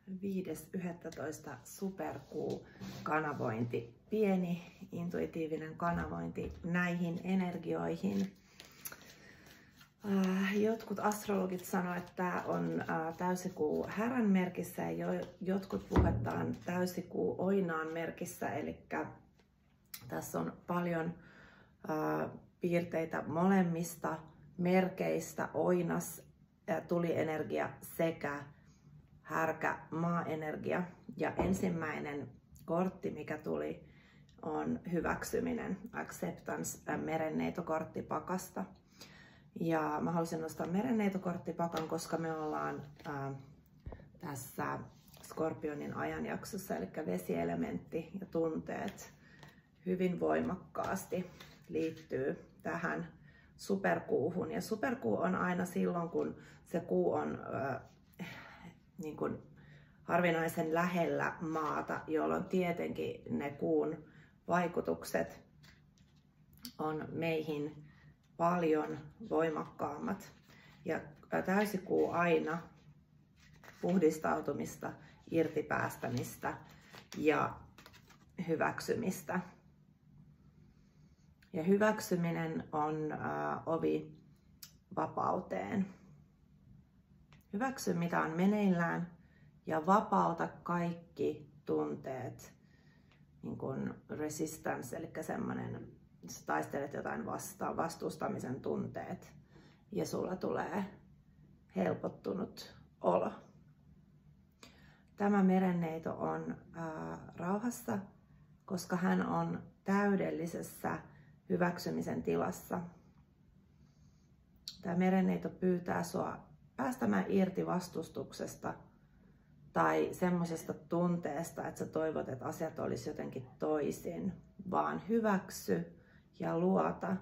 5.11. superkuu kanavointi, pieni intuitiivinen kanavointi näihin energioihin. Jotkut astrologit sanoivat, että tämä on täysikuu härän merkissä ja jotkut puhutaan täysikuu oinaan merkissä, eli tässä on paljon piirteitä molemmista merkeistä, oinas, tulienergia sekä härkä maaenergia. Ja ensimmäinen kortti, mikä tuli, on hyväksyminen, acceptance, merenneitokortti pakasta. Ja mä halusin nostaa merenneitokorttipakan, koska me ollaan tässä Skorpionin ajanjaksossa, eli vesielementti ja tunteet hyvin voimakkaasti liittyy tähän superkuuhun. Ja superkuu on aina silloin, kun se kuu on niin kuin harvinaisen lähellä maata, jolloin tietenkin ne kuun vaikutukset on meihin paljon voimakkaammat. Ja täysikuu aina puhdistautumista, irtipäästämistä ja hyväksymistä. Ja hyväksyminen on ovi vapauteen. Hyväksy, mitä on meneillään, ja vapauta kaikki tunteet, niin kuin resistance, eli semmoinen, sä taistelet jotain vastaan, vastustamisen tunteet, ja sulla tulee helpottunut olo. Tämä merenneito on rauhassa, koska hän on täydellisessä hyväksymisen tilassa. Tämä merenneito pyytää sua päästämään irti vastustuksesta tai semmoisesta tunteesta, että sä toivot, että asiat olisi jotenkin toisin, vaan hyväksy ja luota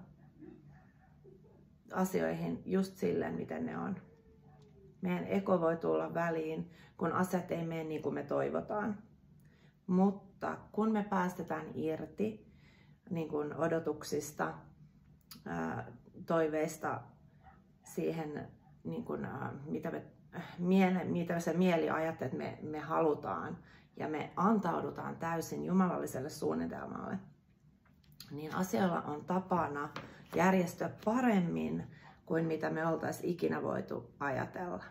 asioihin just silleen, miten ne on. Meidän ego voi tulla väliin, kun asiat ei mene niin kuin me toivotaan. Mutta kun me päästetään irti niin kuin odotuksista, toiveista siihen, niin kuin, mitä se mieli ajattelee, että me halutaan, ja me antaudutaan täysin jumalalliselle suunnitelmalle, niin asioilla on tapana järjestyä paremmin kuin mitä me oltaisiin ikinä voitu ajatella.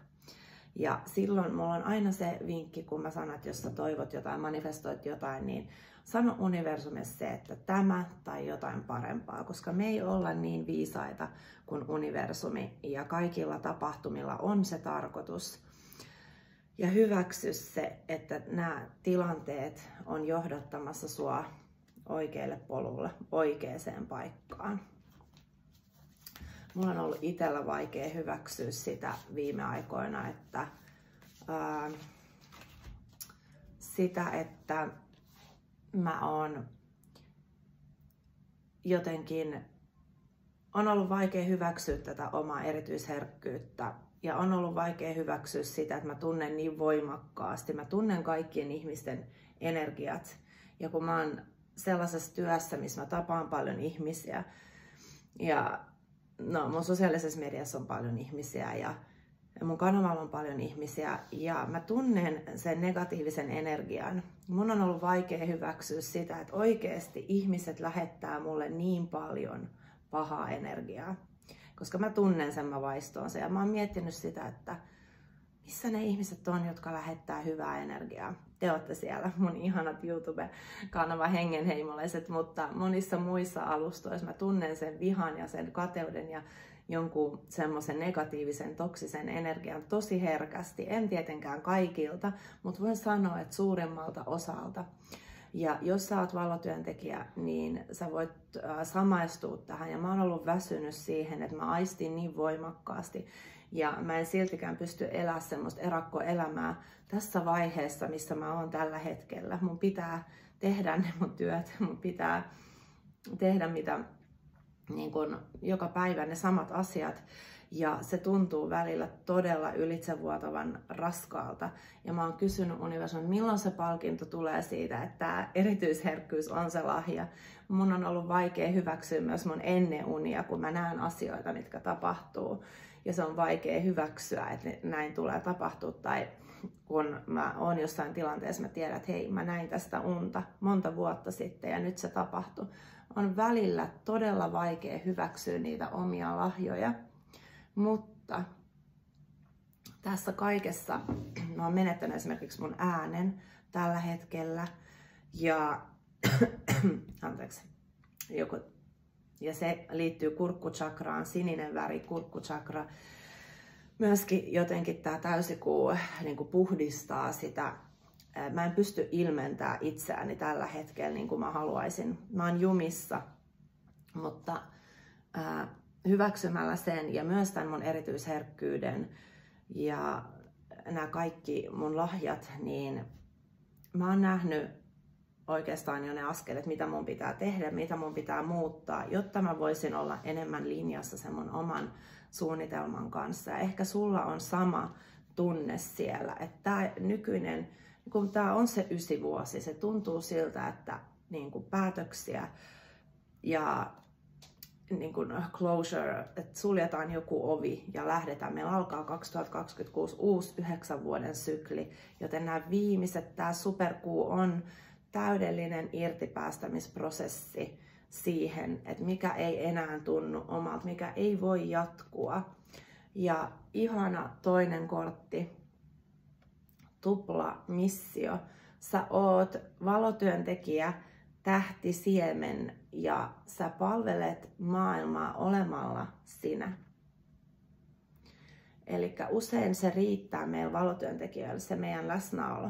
Ja silloin mulla on aina se vinkki, kun mä sanon, että jos sä toivot jotain, manifestoit jotain, niin sano universumille se, että tämä tai jotain parempaa, koska me ei olla niin viisaita kuin universumi, ja kaikilla tapahtumilla on se tarkoitus. Ja hyväksy se, että nämä tilanteet on johdattamassa sua oikealle polulle, oikeaan paikkaan. Mulla on ollut itsellä vaikea hyväksyä sitä viime aikoina, että mä oon jotenkin, on ollut vaikea hyväksyä tätä omaa erityisherkkyyttä, ja on ollut vaikea hyväksyä sitä, että mä tunnen niin voimakkaasti, mä tunnen kaikkien ihmisten energiat, ja kun mä oon sellaisessa työssä, missä mä tapaan paljon ihmisiä, ja no, mun sosiaalisessa mediassa on paljon ihmisiä ja mun kanavalla on paljon ihmisiä, ja mä tunnen sen negatiivisen energian. Mun on ollut vaikea hyväksyä sitä, että oikeasti ihmiset lähettää mulle niin paljon pahaa energiaa, koska mä tunnen sen, mä vaistoon sen, ja mä oon miettinyt sitä, että missä ne ihmiset on, jotka lähettää hyvää energiaa. Te olette siellä, mun ihanat YouTube-kanava hengenheimolaiset, mutta monissa muissa alustoissa mä tunnen sen vihan ja sen kateuden ja jonkun semmoisen negatiivisen, toksisen energian tosi herkästi. En tietenkään kaikilta, mutta voin sanoa, että suurimmalta osalta. Ja jos sä oot valotyöntekijä, niin sä voit samaistua tähän. Ja mä oon ollut väsynyt siihen, että mä aistin niin voimakkaasti. Ja mä en siltikään pysty elämään semmoista erakkoelämää tässä vaiheessa, missä mä oon tällä hetkellä. Mun pitää tehdä ne mun työt, mun pitää tehdä mitä niin kun joka päivä ne samat asiat. Ja se tuntuu välillä todella ylitsevuotavan raskaalta. Ja mä oon kysynyt universumilta, milloin se palkinto tulee siitä, että tämä erityisherkkyys on se lahja. Mun on ollut vaikea hyväksyä myös mun enneunia, kun mä näen asioita, mitkä tapahtuu. Ja se on vaikea hyväksyä, että näin tulee tapahtua. Tai kun mä oon jossain tilanteessa, mä tiedän, että hei, mä näin tästä unta monta vuotta sitten ja nyt se tapahtui. On välillä todella vaikea hyväksyä niitä omia lahjoja, mutta tässä kaikessa mä oon menettänyt esimerkiksi mun äänen tällä hetkellä ja anteeksi, ja se liittyy kurkkuchakraan, sininen väri, kurkkuchakra. Myöskin jotenkin tämä täysikuu niin kuin puhdistaa sitä. Mä en pysty ilmentämään itseäni tällä hetkellä niin kuin mä haluaisin. Mä oon jumissa, mutta hyväksymällä sen ja myös tämän mun erityisherkkyyden ja nämä kaikki mun lahjat, niin mä oon nähnyt oikeastaan jo ne askelet, mitä mun pitää tehdä, mitä mun pitää muuttaa, jotta mä voisin olla enemmän linjassa sen mun oman suunnitelman kanssa. Ja ehkä sulla on sama tunne siellä, että tämä nykyinen, kun tämä on se 9 vuosi, se tuntuu siltä, että niin kuin päätöksiä ja niin kuin closure, että suljetaan joku ovi ja lähdetään. Meillä alkaa 2026 uusi 9 vuoden sykli, joten nämä viimeiset, tämä superkuu on täydellinen irtipäästämisprosessi siihen, että mikä ei enää tunnu omalta, mikä ei voi jatkua. Ja ihana toinen kortti, tupla missio. Sä oot valotyöntekijä, tähtisiemen ja sä palvelet maailmaa olemalla sinä. Eli usein se riittää meidän valotyöntekijöille, se meidän läsnäolo.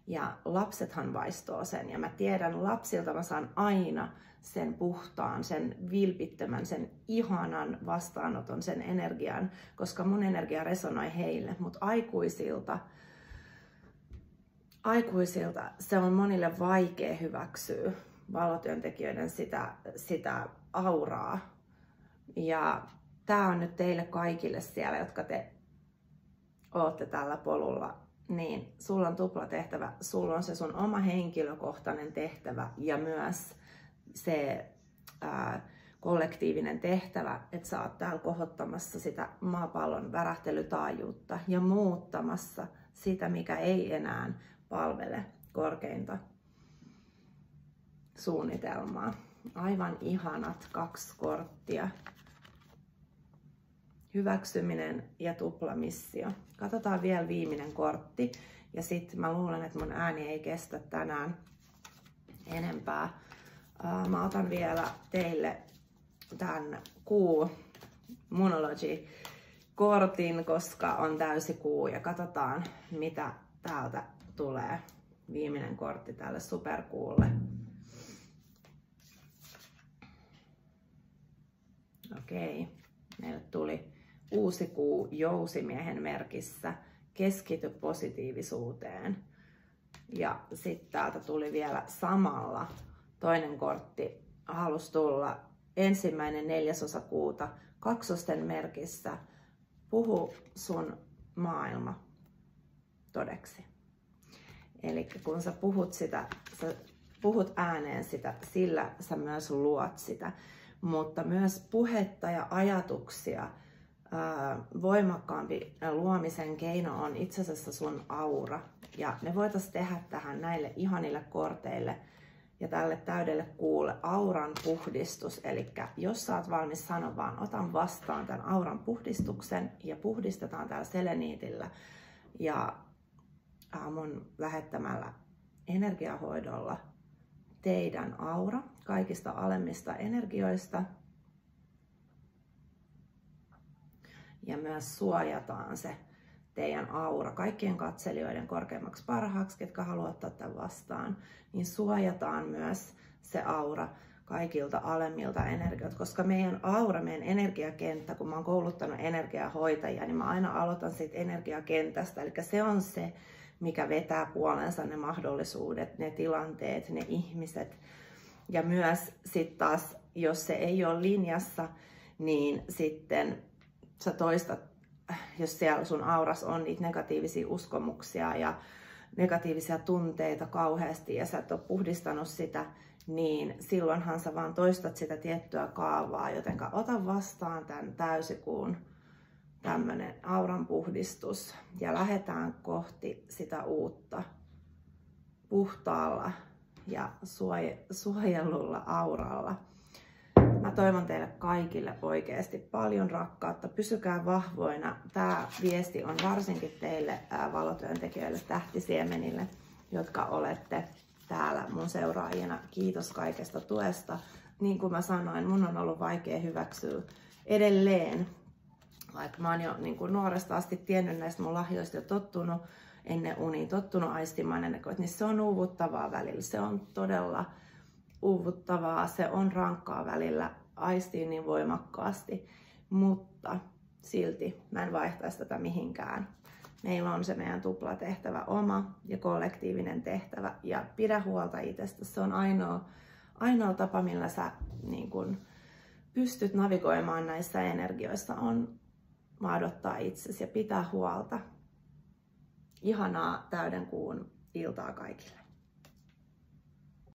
Ja lapsethan vaistoo sen. Ja mä tiedän, lapsilta mä saan aina sen puhtaan, sen vilpittömän, sen ihanan vastaanoton, sen energian, koska mun energia resonoi heille. Mutta aikuisilta se on monille vaikea hyväksyä valotyöntekijöiden sitä auraa. Ja tää on nyt teille kaikille siellä, jotka te ootte tällä polulla. Niin, sulla on tuplatehtävä, sulla on se sun oma henkilökohtainen tehtävä ja myös se kollektiivinen tehtävä, että sä oot täällä kohottamassa sitä maapallon värähtelytaajuutta ja muuttamassa sitä, mikä ei enää palvele korkeinta suunnitelmaa. Aivan ihanat 2 korttia. Hyväksyminen ja tuplamissio. Katsotaan vielä viimeinen kortti. Ja sitten mä luulen, että mun ääni ei kestä tänään enempää. Mä otan vielä teille tämän Monology-kortin, koska on täysi kuu. Ja katsotaan, mitä täältä tulee. Viimeinen kortti tälle superkuulle. Okei. Meille tuli uusi kuu jousimiehen merkissä, keskity positiivisuuteen. Ja sitten täältä tuli vielä samalla toinen kortti, halusi tulla 1.4. kuuta, kaksosten merkissä, puhu sun maailma todeksi. Eli kun sä puhut ääneen sitä, sillä sä myös luot sitä. Mutta myös puhetta ja ajatuksia voimakkaampi luomisen keino on itse asiassa sun aura. Ja me voitaisiin tehdä tähän näille ihanille korteille ja tälle täydelle kuulle auran puhdistus. Eli jos sä oot valmis sanoa vaan, otan vastaan tämän auran puhdistuksen ja puhdistetaan täällä seleniitillä ja mun lähettämällä energiahoidolla teidän aura kaikista alemmista energioista. Ja myös suojataan se teidän aura kaikkien katselijoiden korkeimmaksi parhaaksi, ketkä haluavat ottaa tämän vastaan. Niin suojataan myös se aura kaikilta alemmilta energioilta, koska meidän aura, meidän energiakenttä, kun mä oon kouluttanut energiahoitajia, niin mä aina aloitan siitä energiakentästä. Eli se on se, mikä vetää puolensa ne mahdollisuudet, ne tilanteet, ne ihmiset. Ja myös sitten taas, jos se ei ole linjassa, niin sitten sä toistat, jos siellä sun auras on niitä negatiivisia uskomuksia ja negatiivisia tunteita kauheasti ja sä et ole puhdistanut sitä, niin silloinhan sä vaan toistat sitä tiettyä kaavaa, jotenka ota vastaan tämän täysikuun tämmönen auran puhdistus ja lähdetään kohti sitä uutta puhtaalla ja suojellulla auralla. Mä toivon teille kaikille oikeasti paljon rakkautta. Pysykää vahvoina. Tämä viesti on varsinkin teille valotyöntekijöille, tähtisiemenille, jotka olette täällä mun seuraajina. Kiitos kaikesta tuesta. Niin kuin mä sanoin, mun on ollut vaikea hyväksyä edelleen, vaikka mä oon jo niin kuin nuoresta asti tiennyt näistä mun lahjoista ja tottunut ennen unia, tottunut aistimaan ennen kuin, niin se on uuvuttavaa välillä. Se on todella uuvuttavaa, se on rankkaa välillä, aistii niin voimakkaasti, mutta silti mä en vaihtaisi tätä mihinkään. Meillä on se meidän tuplatehtävä oma ja kollektiivinen tehtävä ja pidä huolta itsestä. Se on ainoa tapa, millä sä niin kun pystyt navigoimaan näissä energioissa, on maadottaa itsesi ja pitää huolta. Ihanaa täyden kuun iltaa kaikille.